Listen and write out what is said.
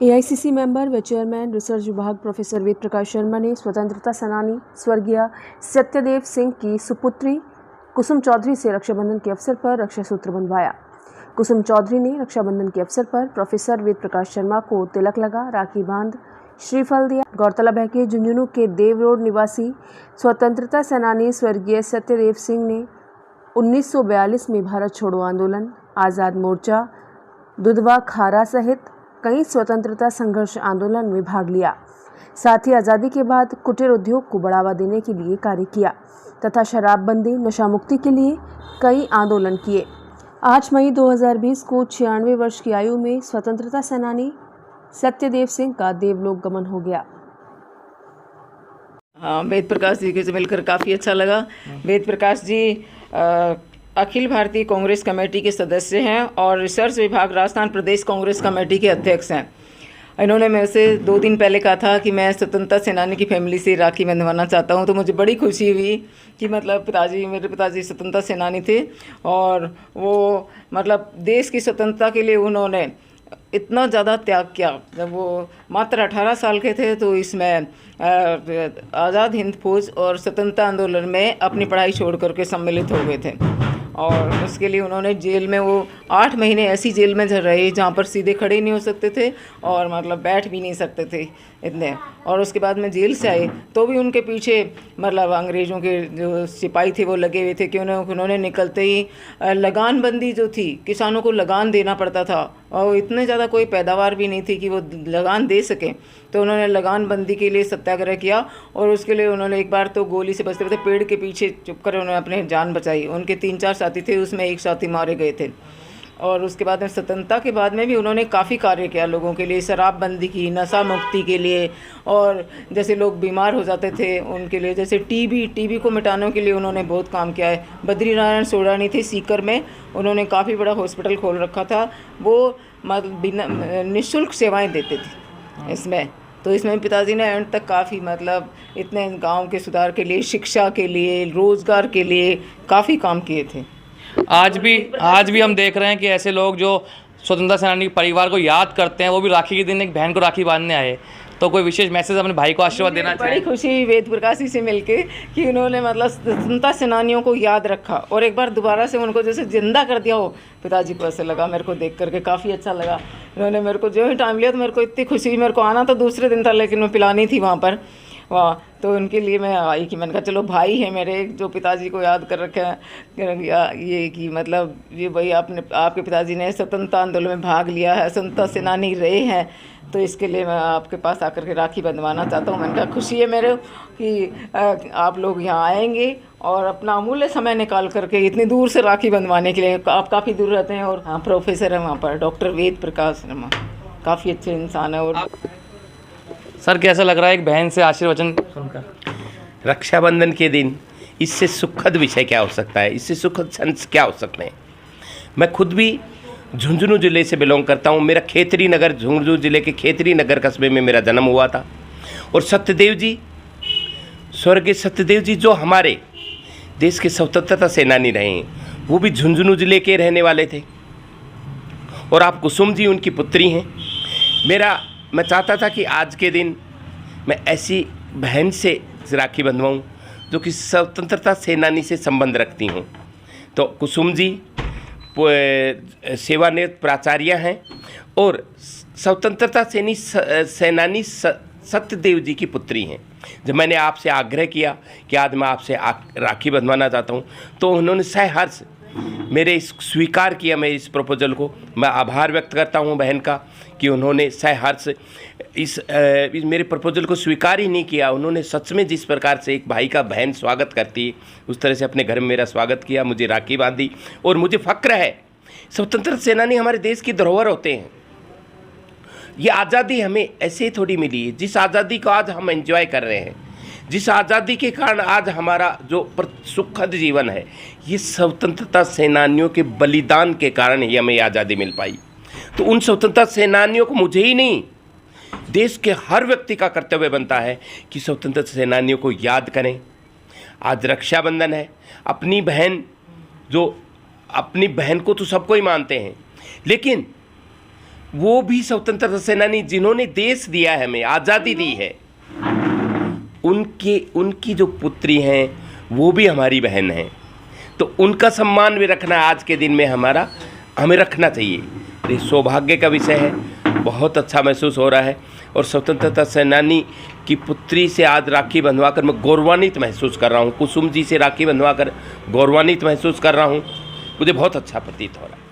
AICC member व chairman research विभाग professor Ved Prakash Sharma ने स्वतंत्रता सेनानी स्वर्गीय सत्यदेव सिंह की सुपुत्री कुसुम चौधरी से रक्षाबंधन के अवसर पर रक्षा सूत्र बंधवाया। कुसुम चौधरी ने रक्षाबंधन के अवसर पर प्रोफेसर वेद प्रकाश शर्मा को तिलक लगा, राखी बांध श्रीफल दिया। गौरतलब है कि झुंझुनू के देव रोड निवासी स्वतंत्रता सेनानी स्वर्गीय सत्यदेव सिंह ने 1942 में भारत छोड़ो आंदोलन, आज़ाद मोर्चा, दुधवा खारा सहित कई स्वतंत्रता संघर्ष आंदोलन में भाग लिया। साथ ही आज़ादी के बाद कुटीर उद्योग को बढ़ावा देने के लिए कार्य किया तथा शराबबंदी, नशा मुक्ति के लिए कई आंदोलन किए। 8 मई 2020 को 96 वर्ष की आयु में स्वतंत्रता सेनानी सत्यदेव सिंह का देवलोक गमन हो गया। हाँ, वेद प्रकाश जी से मिलकर काफ़ी अच्छा लगा। वेद प्रकाश जी अखिल भारतीय कांग्रेस कमेटी के सदस्य हैं और रिसर्च विभाग राजस्थान प्रदेश कांग्रेस कमेटी के अध्यक्ष हैं। इन्होंने मेरे से 2 दिन पहले कहा था कि मैं स्वतंत्रता सेनानी की फैमिली से राखी बंधवाना चाहता हूं, तो मुझे बड़ी खुशी हुई कि मतलब मेरे पिताजी स्वतंत्रता सेनानी थे और वो मतलब देश की स्वतंत्रता के लिए उन्होंने इतना ज़्यादा त्याग किया। जब वो मात्र 18 साल के थे तो इसमें आज़ाद हिंद फौज और स्वतंत्रता आंदोलन में अपनी पढ़ाई छोड़ करके सम्मिलित हो गए थे और उसके लिए उन्होंने जेल में वो 8 महीने ऐसी जेल में रहे जहाँ पर सीधे खड़े नहीं हो सकते थे और मतलब बैठ भी नहीं सकते थे इतने। और उसके बाद में जेल से आए तो भी उनके पीछे मतलब अंग्रेज़ों के जो सिपाही थे वो लगे हुए थे कि उन्होंने निकलते ही लगानबंदी जो थी, किसानों को लगान देना पड़ता था और इतने ज़्यादा कोई पैदावार भी नहीं थी कि वो लगान दे सकें, तो उन्होंने लगानबंदी के लिए सत्याग्रह किया और उसके लिए उन्होंने एक बार तो गोली से बचते बचते पेड़ के पीछे छुपकर उन्होंने अपनी जान बचाई। उनके 3-4 साथी थे, उसमें एक साथी मारे गए थे। और उसके बाद में स्वतंत्रता के बाद में भी उन्होंने काफ़ी कार्य किया लोगों के लिए, शराबबंदी की, नशा मुक्ति के लिए, और जैसे लोग बीमार हो जाते थे उनके लिए, जैसे टीबी को मिटाने के लिए उन्होंने बहुत काम किया है। बद्री नारायण सोडानी थे सीकर में, उन्होंने काफ़ी बड़ा हॉस्पिटल खोल रखा था। वो मतलब बिना निःशुल्क सेवाएं देते थे इसमें। तो इसमें पिताजी ने एंड तक काफ़ी मतलब इतने गांव के सुधार के लिए, शिक्षा के लिए, रोज़गार के लिए काफ़ी काम किए थे। आज भी हम देख रहे हैं कि ऐसे लोग जो स्वतंत्रता सेनानी परिवार को याद करते हैं, वो भी राखी के दिन एक बहन को राखी बांधने आए। तो कोई विशेष मैसेज अपने भाई को आशीर्वाद देना चाहिए? बड़ी खुशी हुई वेद प्रकाश जी से मिलके कि उन्होंने मतलब स्वतंत्रता सेनानियों को याद रखा और एक बार दोबारा से उनको जैसे जिंदा कर दिया हो। पिताजी को ऐसे लगा, मेरे को देख करके काफ़ी अच्छा लगा। उन्होंने मेरे को जो ही टाइम लिया तो मेरे को इतनी खुशी हुई। मेरे को आना तो दूसरे दिन था लेकिन मैं पिलानी थी वहाँ पर, वाह। तो उनके लिए मैं आई कि मैंने कहा चलो भाई है मेरे जो पिताजी को याद कर रखे हैं, ये कि मतलब ये भाई आपके पिताजी ने स्वतंत्रता आंदोलन में भाग लिया है, स्वतंत्रता सेनानी रहे हैं, तो इसके लिए मैं आपके पास आकर के राखी बंधवाना चाहता हूँ। मैंने कहा खुशी है मेरे कि आप लोग यहाँ आएंगे और अपना अमूल्य समय निकाल करके इतनी दूर से राखी बंधवाने के लिए। आप काफ़ी दूर रहते हैं और हाँ, प्रोफेसर है वहाँ पर डॉक्टर वेद प्रकाश शर्मा, काफ़ी अच्छे इंसान है। और सर कैसा लग रहा है एक बहन से आशीर्वचन सुनकर? रक्षाबंधन के दिन इससे सुखद विषय क्या हो सकता है, इससे सुखद क्षण क्या हो सकते हैं। मैं खुद भी झुंझुनू ज़िले से बिलोंग करता हूँ। मेरा खेतरी नगर, झुंझुनू ज़िले के खेतरी नगर कस्बे में मेरा जन्म हुआ था। और सत्यदेव जी, स्वर्गीय सत्यदेव जी जो हमारे देश के स्वतंत्रता सेनानी रहे हैं, वो भी झुंझुनू ज़िले के रहने वाले थे। और आप कुसुम जी उनकी पुत्री हैं। मैं चाहता था कि आज के दिन मैं ऐसी बहन से राखी बंधवाऊँ जो कि स्वतंत्रता सेनानी से संबंध रखती हूँ। तो कुसुम जी सेवानिवृत्त प्राचार्य हैं और स्वतंत्रता सेनानी सत्यदेव जी की पुत्री हैं। जब मैंने आपसे आग्रह किया कि आज मैं आपसे राखी बंधवाना चाहता हूँ, तो उन्होंने सहर्ष मेरे स्वीकार किया मेरे इस प्रपोजल को। मैं आभार व्यक्त करता हूँ बहन का कि उन्होंने सहर्ष इस मेरे प्रपोजल को स्वीकार ही नहीं किया। उन्होंने सच में जिस प्रकार से एक भाई का बहन स्वागत करती है उस तरह से अपने घर में मेरा स्वागत किया, मुझे राखी बांधी। और मुझे फ़ख्र है, स्वतंत्रता सेनानी हमारे देश की धरोहर होते हैं। ये आज़ादी हमें ऐसे ही थोड़ी मिली है। जिस आज़ादी को आज हम एंजॉय कर रहे हैं, जिस आज़ादी के कारण आज हमारा जो सुखद जीवन है, ये स्वतंत्रता सेनानियों के बलिदान के कारण ही हमें आज़ादी मिल पाई। तो उन स्वतंत्रता सेनानियों को मुझे ही नहीं, देश के हर व्यक्ति का कर्तव्य बनता है कि स्वतंत्रता सेनानियों को याद करें। आज रक्षाबंधन है, अपनी बहन को तो सबको ही मानते हैं, लेकिन वो भी स्वतंत्रता सेनानी जिन्होंने देश दिया है, हमें आज़ादी दी है, उनकी जो पुत्री हैं वो भी हमारी बहन हैं। तो उनका सम्मान भी रखना आज के दिन में हमें रखना चाहिए। ये सौभाग्य का विषय है, बहुत अच्छा महसूस हो रहा है। और स्वतंत्रता सेनानी की पुत्री से आज राखी बंधवा कर मैं गौरवान्वित महसूस कर रहा हूँ। कुसुम जी से राखी बंधवा कर गौरवान्वित महसूस कर रहा हूँ। मुझे बहुत अच्छा प्रतीत हो रहा है।